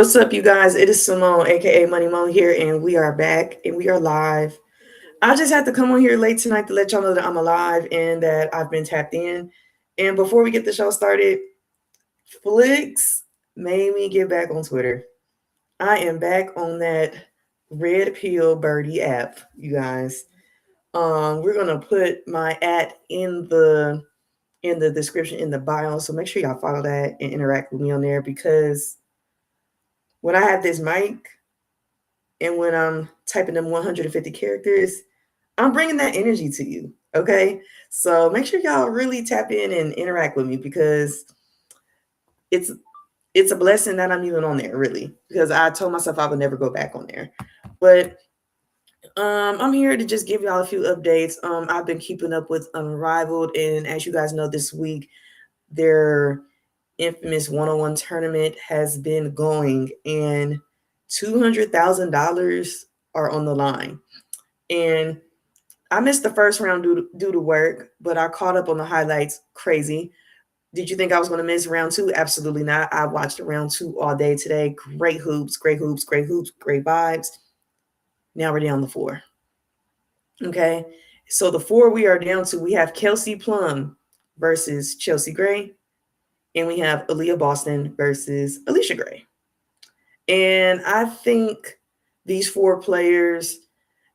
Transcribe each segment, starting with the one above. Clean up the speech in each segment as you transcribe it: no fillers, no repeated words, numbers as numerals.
What's up, you guys? It is Simone, aka Money Mone here, and we are back and we are live. I just had to come on here late tonight to let y'all know that I'm alive and that I've been tapped in. And before we get the show started, Flix made me get back on Twitter. I am back on that Red Pill Birdie app, you guys. We're gonna put my at in the description in the bio, so make sure y'all follow that and interact with me on there because when I have this mic and when I'm typing them 150 characters, I'm bringing that energy to you. Okay. So make sure y'all really tap in and interact with me because it's it's a blessing that I'm even on there, really, because I told myself I would never go back on there. But I'm here to just give y'all a few updates. I've been keeping up with Unrivaled, and as you guys know, this week their infamous one-on-one tournament has been going, and $200,000 are on the line. And I missed the first round due to work, but I caught up on the highlights. Crazy. Did you think I was going to miss round two? Absolutely not. I watched round two all day today. Great hoops, great hoops, great hoops, great vibes. Now we're down the four. Okay. So the four we are down to, we have Kelsey Plum versus Chelsea Gray, and we have Aaliyah Boston versus Alicia Gray. And I think these four players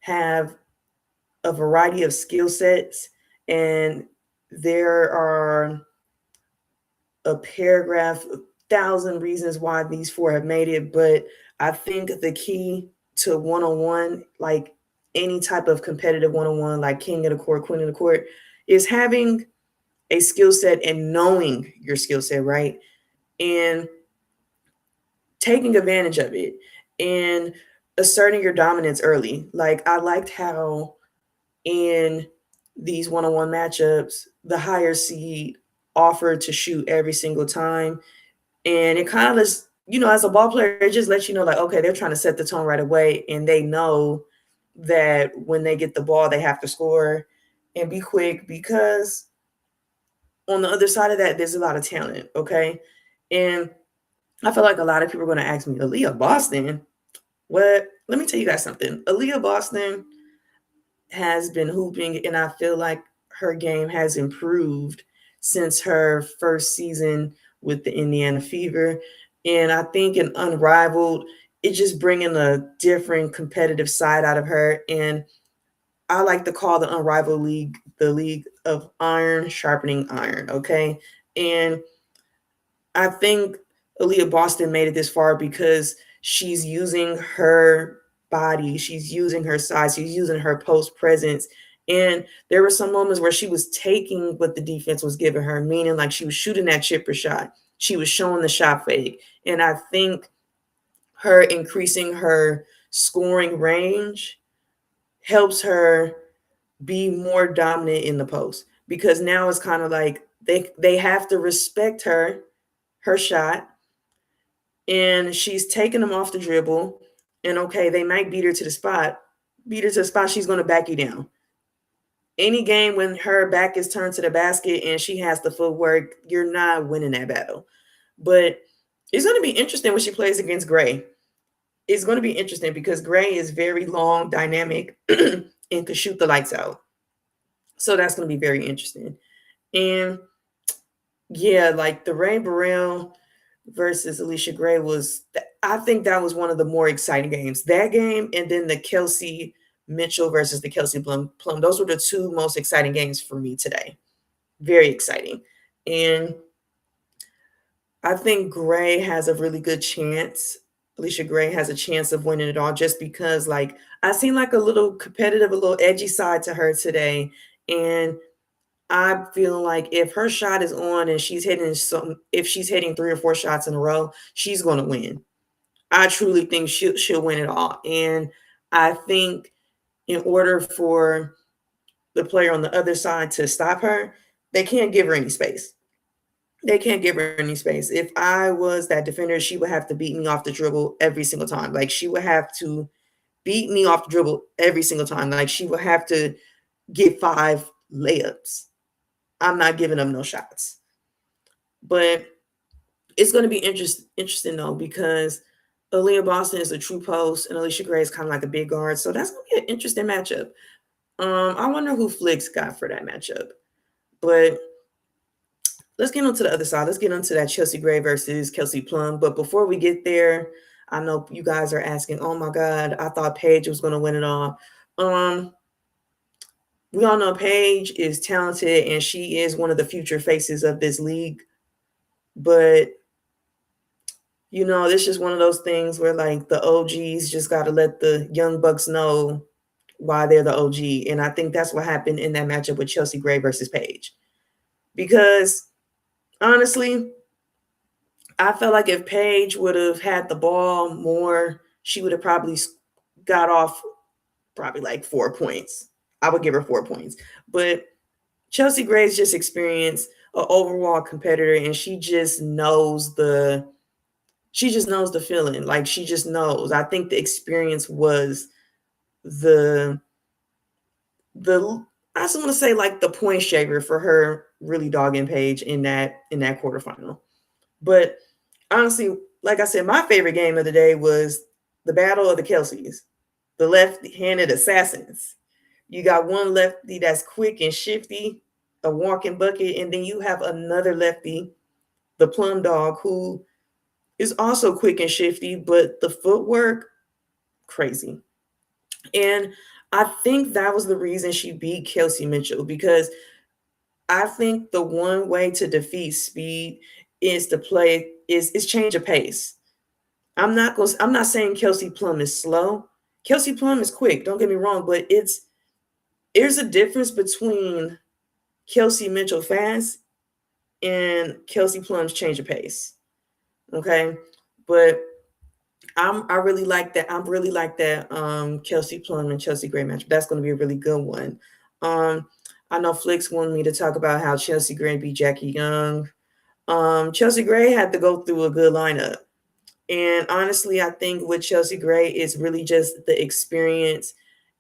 have a variety of skill sets, and there are a paragraph, 1,000 reasons why these four have made it. But I think the key to one on one, like any type of competitive one on one, like king of the court, queen of the court, is having a skill set and knowing your skill set, right? And taking advantage of it and asserting your dominance early. Like I liked how in these one-on-one matchups, the higher seed offered to shoot every single time. And it kind of just, as a ball player, it just lets you know, like, okay, they're trying to set the tone right away. And they know that when they get the ball, they have to score and be quick because on the other side of that, there's a lot of talent. Okay. And I feel like a lot of people are going to ask me, Aaliyah Boston, what? Let me tell you guys something. Aaliyah Boston has been hooping, and I feel like her game has improved since her first season with the Indiana Fever. And I think in Unrivaled, it's just bringing a different competitive side out of her. And I like to call the Unrivaled League the League of Iron Sharpening Iron. Okay. And I think Aaliyah Boston made it this far because she's using her body, she's using her size, she's using her post presence. And there were some moments where she was taking what the defense was giving her, meaning like she was shooting that chipper shot. She was showing the shot fake. And I think her increasing her scoring range helps her be more dominant in the post because now it's kind of like they have to respect her shot, and she's taking them off the dribble. And okay, they might beat her to the spot. She's going to back you down. Any game when her back is turned to the basket and she has the footwork, you're not winning that battle. But it's going to be interesting when she plays against Gray. It's going to be interesting because Gray is very long, dynamic, and can shoot the lights out. So that's going to be very interesting. And yeah, like the Ray Burrell versus Alicia Gray I think that was one of the more exciting games. That game and then the Kelsey Mitchell versus the Kelsey Plum. Those were the two most exciting games for me today. Very exciting. And I think Gray has a really good chance. Alicia Gray has a chance of winning it all just because, like, I seen like a little competitive, a little edgy side to her today. And I feel like if her shot is on and if she's hitting 3 or 4 shots in a row, she's going to win. I truly think she'll win it all. And I think in order for the player on the other side to stop her, they can't give her any space. They can't give her any space. If I was that defender, she would have to beat me off the dribble every single time. Like she would have to beat me off the dribble every single time. Like she would have to get 5 layups. I'm not giving them no shots. But it's going to be interesting though because Aaliyah Boston is a true post, and Alicia Gray is kind of like a big guard. So that's gonna be an interesting matchup. I wonder who Flicks got for that matchup. But let's get on to the other side. Let's get into that Chelsea Gray versus Kelsey Plum. But before we get there, I know you guys are asking, oh my God, I thought Paige was gonna win it all. Um, we all know Paige is talented and she is one of the future faces of this league. But this is one of those things where like the OGs just got to let the young bucks know why they're the OG. And I think that's what happened in that matchup with Chelsea Gray versus Paige. Because honestly, I felt like if Paige would have had the ball more, she would have probably got off probably like 4 points. I would give her 4 points. But Chelsea Gray's just experienced an overall competitor, and she just knows the feeling. Like she just knows. I think the experience was the I just want to say like the point shaver for her really dogging Paige in that quarterfinal. But honestly, like I said, my favorite game of the day was the Battle of the Kelseys, the left-handed assassins. You got one lefty that's quick and shifty, a walking bucket, and then you have another lefty, the Plum Dog, who is also quick and shifty, but the footwork, crazy. And I think that was the reason she beat Kelsey Mitchell, because I think the one way to defeat speed is to play is change of pace. I'm not saying Kelsey Plum is slow. Kelsey Plum is quick, don't get me wrong, but there's a difference between Kelsey Mitchell fast and Kelsey Plum's change of pace. Okay. But I really like that. I really like that Kelsey Plum and Chelsea Gray match. That's going to be a really good one. I know Flicks wanted me to talk about how Chelsea Gray beat Jackie Young. Chelsea Gray had to go through a good lineup. And honestly, I think with Chelsea Gray, it's really just the experience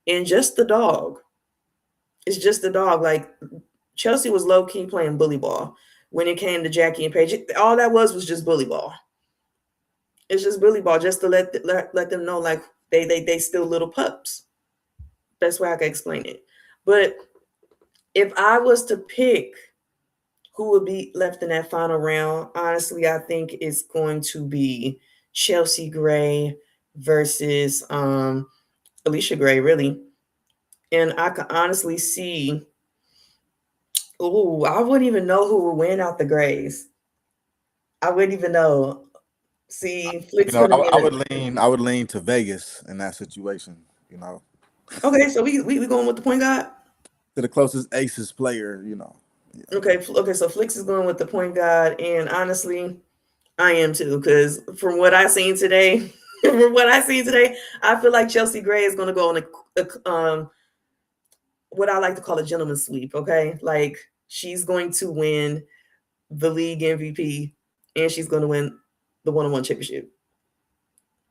and just the dog. It's just the dog. Like Chelsea was low key playing bully ball when it came to Jackie and Paige. All that was just bully ball. It's just bully ball, just to let them know like they still little pups. Best way I can explain it. But if I was to pick who would be left in that final round, honestly, I think it's going to be Chelsea Gray versus Alicia Gray, really. And I can honestly see, I wouldn't even know who would win out the Grays. I wouldn't even know. See, Flick's putting me in I would lean to Vegas in that situation. You know, Okay, so we going with the point guard. to the closest Aces player. Yeah. Okay, so Flicks is going with the point guard, and honestly, I am too, because from what I seen today, I feel like Chelsea Gray is going to go on what I like to call a gentleman's sweep. Okay, like she's going to win the league MVP, and she's going to win the one-on-one championship.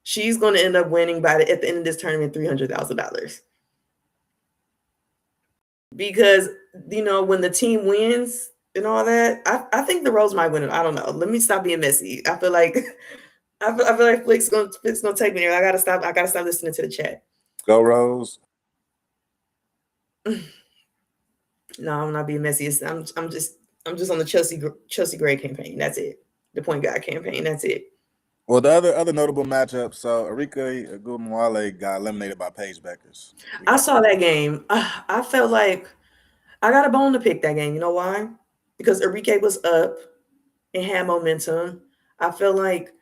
She's going to end up winning at the end of this tournament $300,000, because when the team wins and all that, I think the Rose might win it. I don't know. Let me stop being messy. I feel like I feel like Flick's gonna take me there. I gotta stop listening to the chat. Go Rose. No, I'm not being messy. I'm just on the Chelsea Gray campaign. That's it. The point guard campaign. That's it. Well, the other notable matchup. So Arika Gumwale got eliminated by Paige Beckers. I saw that game. I felt like I got a bone to pick that game. You know why? Because Enrique was up and had momentum. I feel like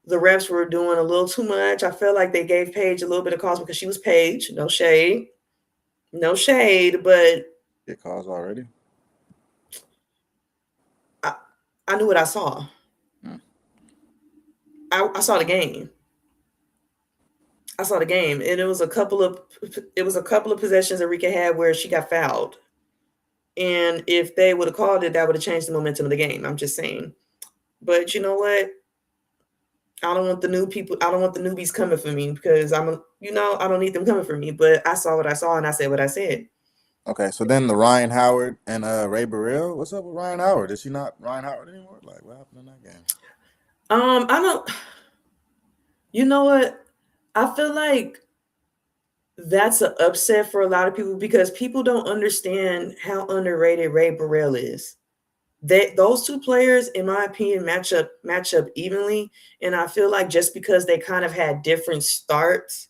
the refs were doing a little too much. I felt like they gave Paige a little bit of cause because she was Paige. No shade. No shade, but Get calls already. I knew what I saw. I saw the game. I saw the game, and it was a couple of possessions Enrique had where she got fouled. And if they would have called it, that would have changed the momentum of the game. I'm just saying. But you know what? I don't want the new people. I don't want the newbies coming for me, because I don't need them coming for me. But I saw what I saw, and I said what I said. Okay, so then the Ryan Howard and Ray Burrell. What's up with Ryan Howard? Is she not Ryan Howard anymore? Like, what happened in that game? I don't. You know what? I feel like that's an upset for a lot of people because people don't understand how underrated Ray Burrell is. Those two players, in my opinion, match up evenly. And I feel like just because they kind of had different starts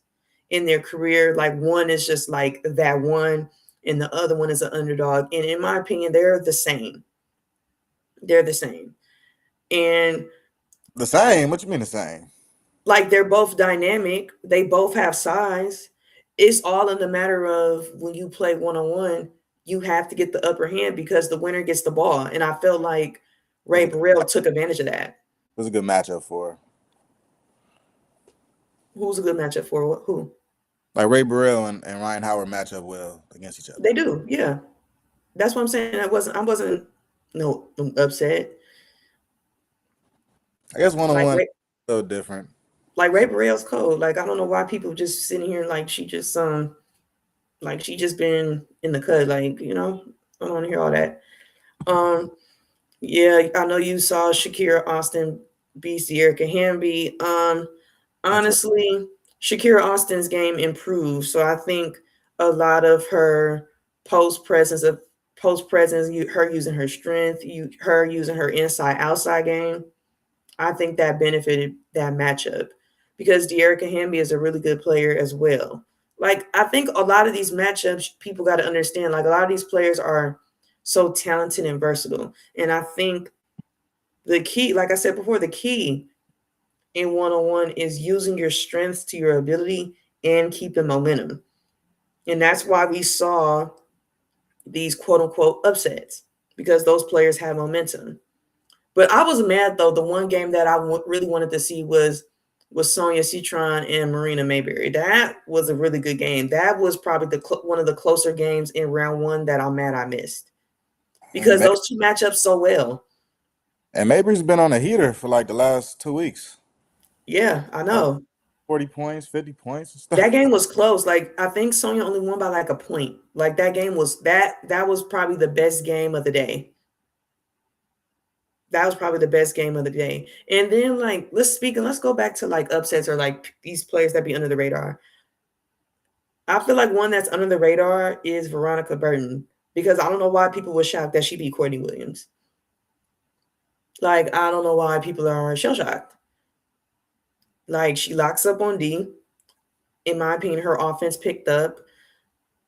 in their career, like one is just like that one, and the other one is an underdog. And in my opinion, they're the same. They're the same. And The same? What you mean the same? like they're both dynamic, they both have size. It's all in the matter of when you play one on one, you have to get the upper hand because the winner gets the ball. And I felt like Was Ray a Burrell took advantage of that. was a good matchup for Who's a good matchup for who? like Ray Burrell and Ryan Howard match up well against each other. They do, yeah. That's what I'm saying. I wasn't no upset. I guess one on Like one Ray, so different. like Ray Burrell's cold. Like I don't know why people just sitting here like she just been in the cut. Like I don't want to hear all that. Um, yeah, I know you saw Shakira Austin beat Erica Hamby. That's right. Honestly, Shakira Austin's game improved, so I think a lot of her post presence, her using her strength, her using her inside outside game. I think that benefited that matchup because De'Erica Hamby is a really good player as well. Like I think a lot of these matchups, people got to understand. Like a lot of these players are so talented and versatile, and I think the key, like I said before, the key in one on one is using your strengths to your ability and keeping momentum, and that's why we saw these quote unquote upsets because those players have momentum. But I was mad though. The one game that I really wanted to see was Sonia Citron and Marina Mayberry. That was a really good game. That was probably one of the closer games in round one that I'm mad I missed And, because those two match up so well. and Mabry's been on a heater for like the last 2 weeks. Yeah, I Like know. 40 points, 50 points and That stuff. game was close. Like I think Sonya only won by like a point. Like that game was that was probably the best game of the day. That was probably the best game of the day. And then like let's go back to like upsets or like these players that be under the radar. I feel like one that's under the radar is Veronica Burton because I don't know why people were shocked that she beat Courtney Williams. Like I don't know why people are shell shocked. Like she locks up on D. In my opinion, her offense picked up.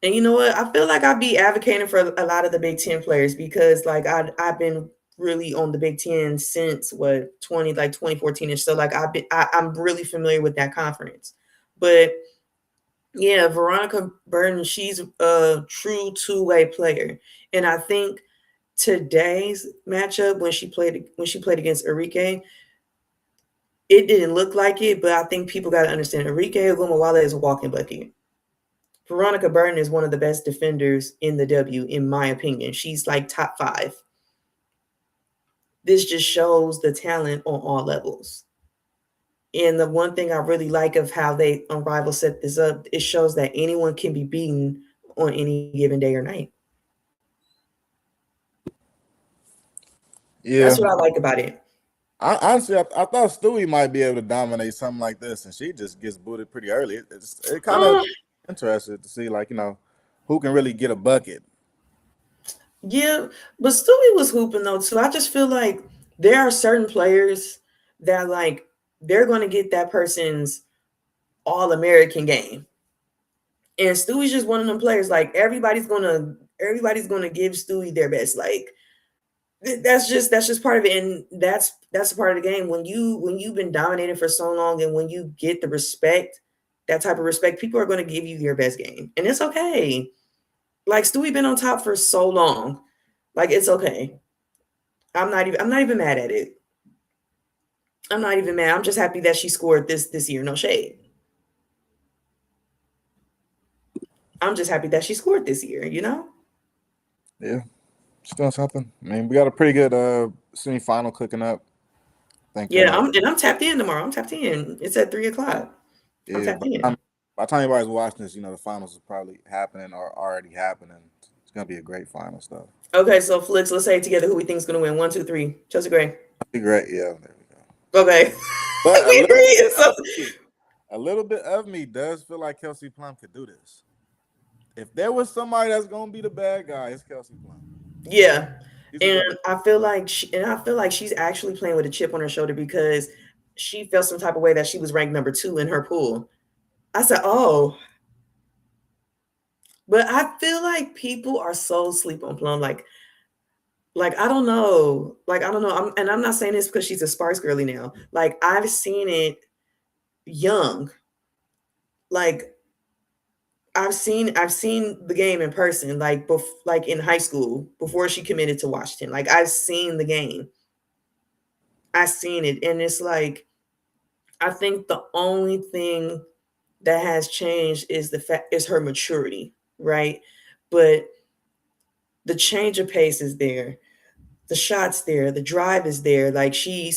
And you know what? I feel like I'd be advocating for a lot of the Big Ten players because like I've been really on the Big Ten since what 2014 ish. So like I'm really familiar with that conference. But yeah, Veronica Burton, she's a true two-way player. And I think today's matchup when she played against Enrique, it didn't look like it, but I think people got to understand Enrique Ogumawale is a walking bucket. Veronica Burton is one of the best defenders in the W, in my opinion. She's like top five. This just shows the talent on all levels. And the one thing I really like of how they Unrivaled set this up, it shows that anyone can be beaten on any given day or night. Yeah. That's what I like about it. Honestly, I thought Stewie might be able to dominate something like this, and she just gets booted pretty early. It kind of Um, interested to see, like, who can really get a bucket. yeah, but Stewie was hooping though too. I just feel like there are certain players that like they're going to get that person's all American game. And Stewie's just one of them players. Like everybody's gonna give Stewie their best. Like that's just part of it, and that's a part of the game. When you've been dominating for so long, and when you get the respect, that type of respect, people are gonna give you your best game, and it's okay. Like Stewie been on top for so long, like it's okay. I'm not even mad at it. I'm not even mad. I'm just happy that she scored this year. No shade. I'm just happy that she scored this year. Yeah, still something. I mean, we got a pretty good semifinal cooking up. I think. Yeah, I'm tapped in tomorrow. I'm tapped in. It's at 3 o'clock. I'm Yeah, tapped in. by the time anybody's watching this, the finals is probably happening or already happening. It's gonna be a great final stuff. Okay, so Flicks, let's say it together who we think is gonna win. One, two, three. Chelsea Gray. Be great. Yeah, there we go. Okay. But We agree. So, a little bit of me does feel like Kelsey Plum could do this. If there was somebody that's gonna be the bad guy, it's Kelsey Plum. Yeah. She's a And villain. I feel like she's actually playing with a chip on her shoulder because she felt some type of way that she was ranked number 2 in her pool. I said, "Oh," but I feel like people are so sleep on Plum. Like I don't know. Like I don't know. I'm not saying this because she's a Sparks girly now. Like I've seen it young. Like I've seen the game in person, like in high school before she committed to Washington. Like I've seen the game. I've seen it, and it's like I think the only thing that has changed is the fact is her maturity, right? But the change of pace is there, the shots there, the drive is there. Like she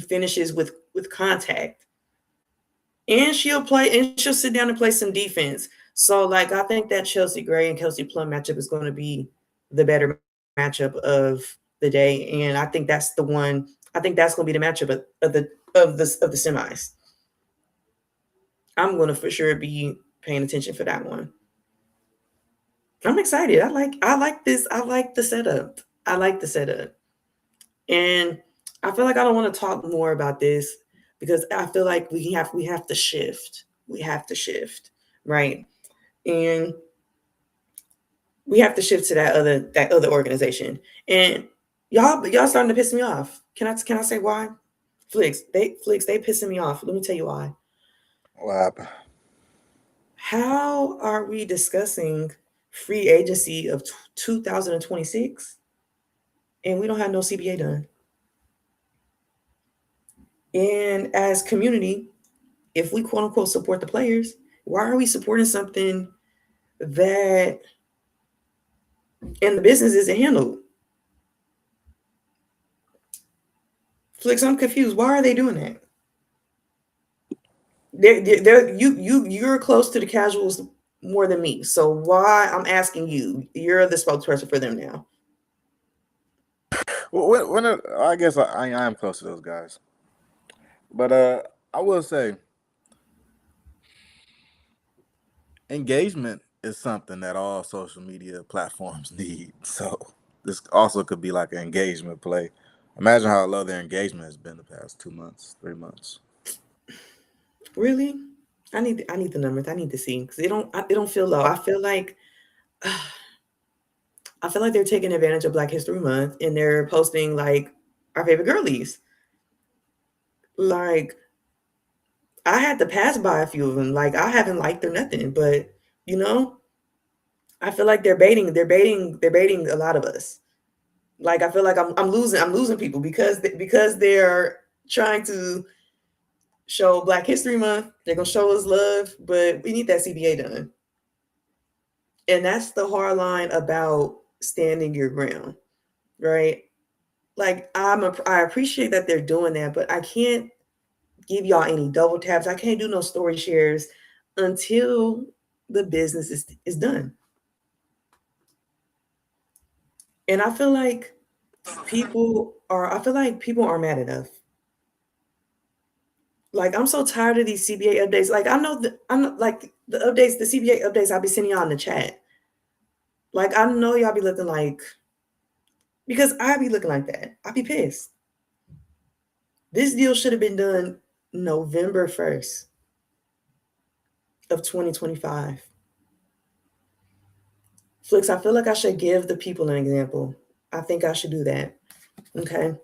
finishes with contact, and she'll sit down and play some defense. So like I think that Chelsea Gray and Kelsey Plum matchup is going to be the better matchup of the day, and I think that's the one. I think that's going to be the matchup of the semis. I'm going to for sure be paying attention for that one. I'm excited. I like this. I like the setup. I like the setup. And I feel like I don't want to talk more about this because I feel like we have to shift. We have to shift, right? And we have to shift to that other organization. And y'all starting to piss me off. Can I say why? Flicks, they pissing me off. Let me tell you why. What happened? How are we discussing free agency of 2026 and we don't have no CBA done? And as community, if we quote unquote support the players, why are we supporting something that and the business isn't handled? Flicks, I'm confused. Why are they doing that? You're close to the casuals more than me. So why I'm asking you, you're the spokesperson for them now. Well, I guess I am close to those guys, but I will say engagement is something that all social media platforms need. So this also could be like an engagement play. Imagine how low their engagement has been the past 2 months, 3 months. Really? I need the numbers. I need to see because it don't feel low. I feel like they're taking advantage of Black History Month and they're posting like our favorite girlies. Like I had to pass by a few of them. Like I haven't liked or nothing, but you know, I feel like they're baiting. They're baiting a lot of us. Like I feel like I'm losing people because they're trying to show Black History Month. They're gonna show us love, but we need that CBA done. And that's the hard line about standing your ground, right? Like I appreciate that they're doing that, but I can't give y'all any double taps. I can't do no story shares until the business is done. And I feel like people are mad enough. Like I'm so tired of these CBA updates. Like I know like the updates, the CBA updates I'll be sending y'all in the chat. Like I know y'all be looking like because I be looking like that. I be pissed. This deal should have been done November 1st of 2025. Flix, I feel like I should give the people an example. I think I should do that. Okay.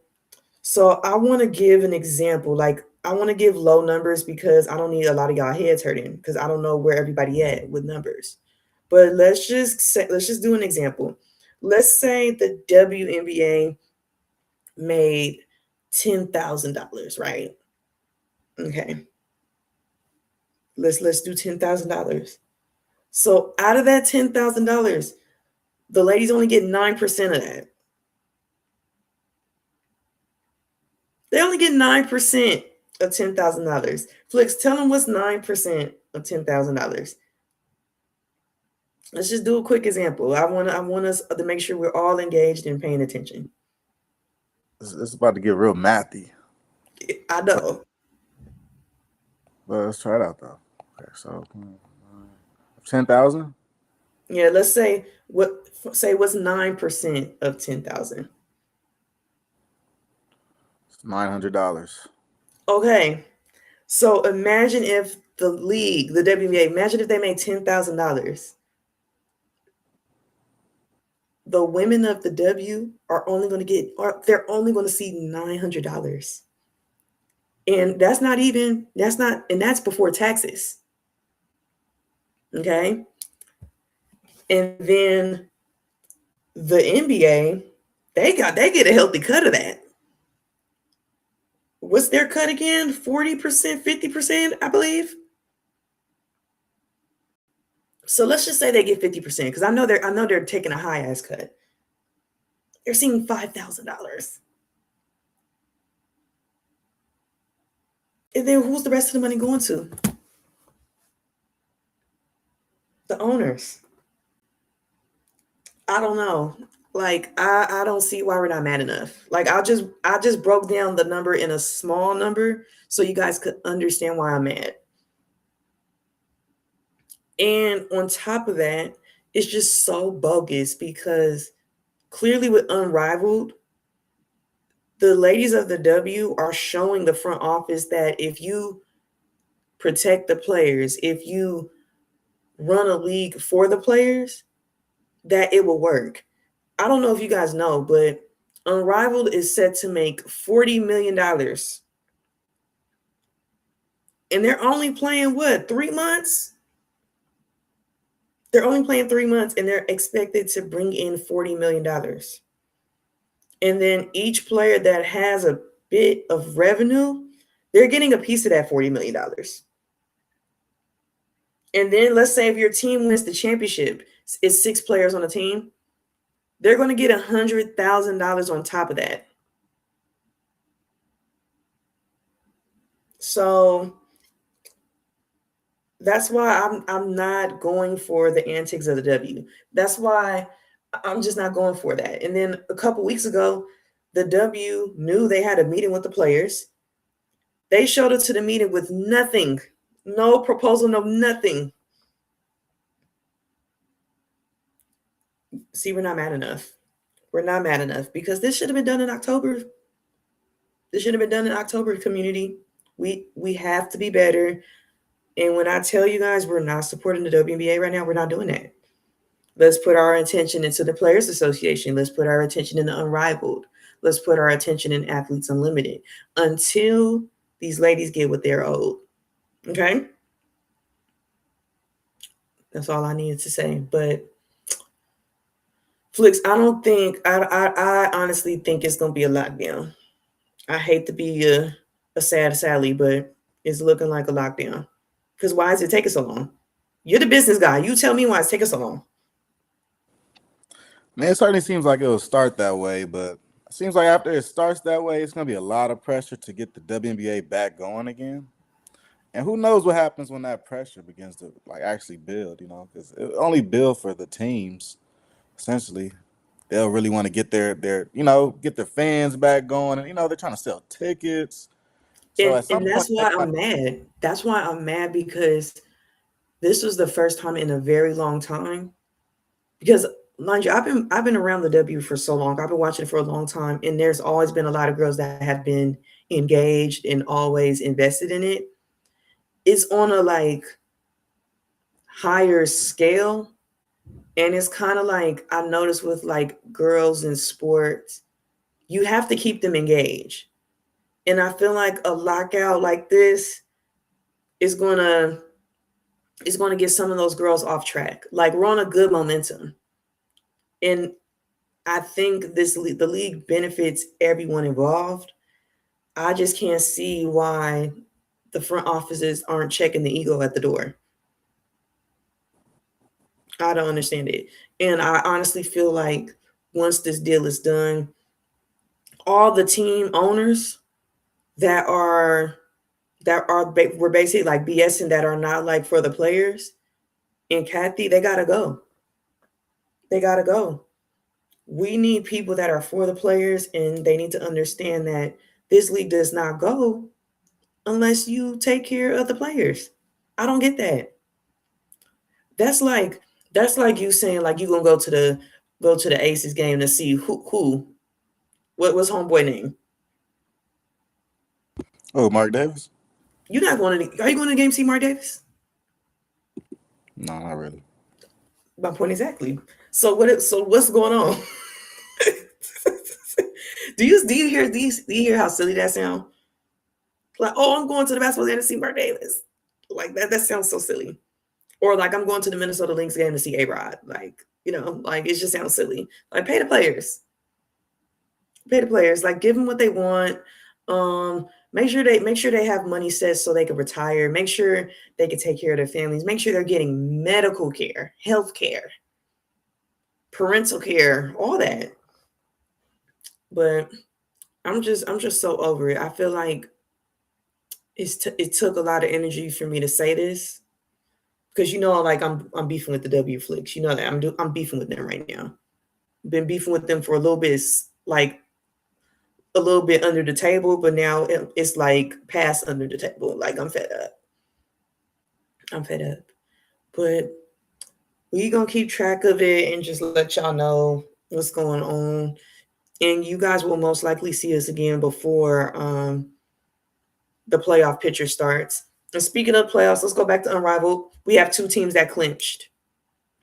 So I want to give an example. Like I want to give low numbers because I don't need a lot of y'all heads hurting because I don't know where everybody at with numbers. But let's just do an example. Let's say the WNBA made $10,000, right? Okay. Let's do $10,000. So out of that $10,000, the ladies only get 9% of that. They only get 9% of $10,000. Flicks, tell them what's 9% of $10,000. Let's just do a quick example. I want us to make sure we're all engaged and paying attention. It's about to get real mathy. I know. Well, let's try it out though. Okay, so 10,000. Yeah, let's say what's 9% of 10,000? It's $900. Okay, so imagine if the league, the WNBA, imagine if they made $10,000. The women of the W are only going to get, or they're only going to see $900, and that's before taxes. Okay, and then the NBA, they get a healthy cut of that. What's their cut again? 40%, 50%, I believe. So let's just say they get 50%, because I know they're taking a high ass cut. They're seeing $5,000. And then who's the rest of the money going to? The owners. I don't know. Like I don't see why we're not mad enough. Like I just broke down the number in a small number so you guys could understand why I'm mad. And on top of that, it's just so bogus because clearly with Unrivaled, the ladies of the W are showing the front office that if you protect the players, if you run a league for the players, that it will work. I don't know if you guys know, but Unrivaled is set to make $40 million. And they're only playing what, 3 months? They're only playing 3 months and they're expected to bring in $40 million. And then each player that has a bit of revenue, they're getting a piece of that $40 million. And then let's say if your team wins the championship, it's 6 players on the team, they're going to get $100,000 on top of that. So that's why I'm not going for the antics of the W. That's why I'm just not going for that. And then a couple weeks ago, the W knew they had a meeting with the players. They showed up to the meeting with nothing, no proposal, no nothing. See, we're not mad enough. We're not mad enough because this should have been done in October. This should have been done in October, community. We have to be better. And when I tell you guys we're not supporting the WNBA right now, we're not doing that. Let's put our attention into the Players Association. Let's put our attention in the Unrivaled. Let's put our attention in Athletes Unlimited until these ladies get what they're owed. Okay? That's all I needed to say. But Flix, I don't think I honestly think it's gonna be a lockdown. I hate to be a sad Sally, but it's looking like a lockdown. Because why is it taking so long? You're the business guy. You tell me why it's taking so long. Man, it certainly seems like it will start that way, but it seems like after it starts that way, it's gonna be a lot of pressure to get the WNBA back going again. And who knows what happens when that pressure begins to like actually build, because it only build for the teams, essentially. They'll really want to get get their fans back going, and they're trying to sell tickets. So And at some and point, that's why I'm mad. That's why I'm mad because this was the first time in a very long time. Because mind you, I've been around the W for so long. I've been watching it for a long time, and there's always been a lot of girls that have been engaged and always invested in it. It's on a like higher scale, and it's kind of like I noticed with like girls in sports, you have to keep them engaged. And I feel like a lockout like this is gonna get some of those girls off track. Like we're on a good momentum, and I think the league benefits everyone involved. I just can't see why the front offices aren't checking the ego at the door. I don't understand it, and I honestly feel like once this deal is done, all the team owners that are we're basically like BSing that are not like for the players and Kathy, they gotta go. They gotta go. We need people that are for the players, and they need to understand that this league does not go unless you take care of the players. I don't get that. That's like that's like you saying like you gonna go to the Aces game to see who what was homeboy name. Oh, Mark Davis? You not going to? Are you going to the game to see Mark Davis? No, not really. My point exactly. So so what's going on? Do you hear how silly that sounds? Like, oh, I'm going to the basketball game to see Mark Davis. Like that sounds so silly. Or like I'm going to the Minnesota Lynx game to see A Rod. Like, like it just sounds silly. Like pay the players. Pay the players. Like give them what they want. Make sure they have money set so they can retire. Make sure they can take care of their families. Make sure they're getting medical care, health care, parental care, all that. But I'm just so over it. I feel like it took a lot of energy for me to say this because like I'm beefing with the W Flicks. You know that I'm beefing with them right now. Been beefing with them for a little bit, like a little bit under the table, but now it's like past under the table. Like I'm fed up. I'm fed up. But we gonna keep track of it and just let y'all know what's going on. And you guys will most likely see us again before the playoff picture starts. And speaking of playoffs, let's go back to Unrivaled. We have two teams that clinched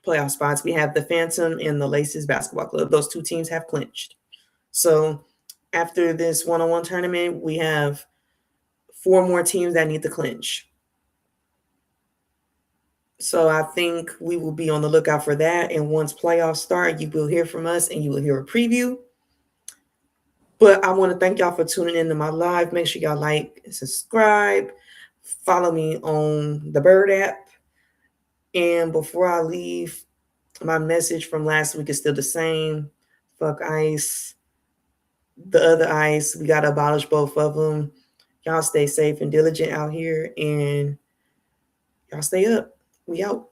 playoff spots. We have the Phantom and the Laces Basketball Club. Those two teams have clinched. So after this one-on-one tournament, we have 4 more teams that need to clinch. So I think we will be on the lookout for that. And once playoffs start, you will hear from us and you will hear a preview. But I want to thank y'all for tuning into my live. Make sure y'all like and subscribe. Follow me on the Bird app. And before I leave, my message from last week is still the same. Fuck ICE. The other ICE, we got to abolish both of them. Y'all stay safe and diligent out here. And y'all stay up. We out.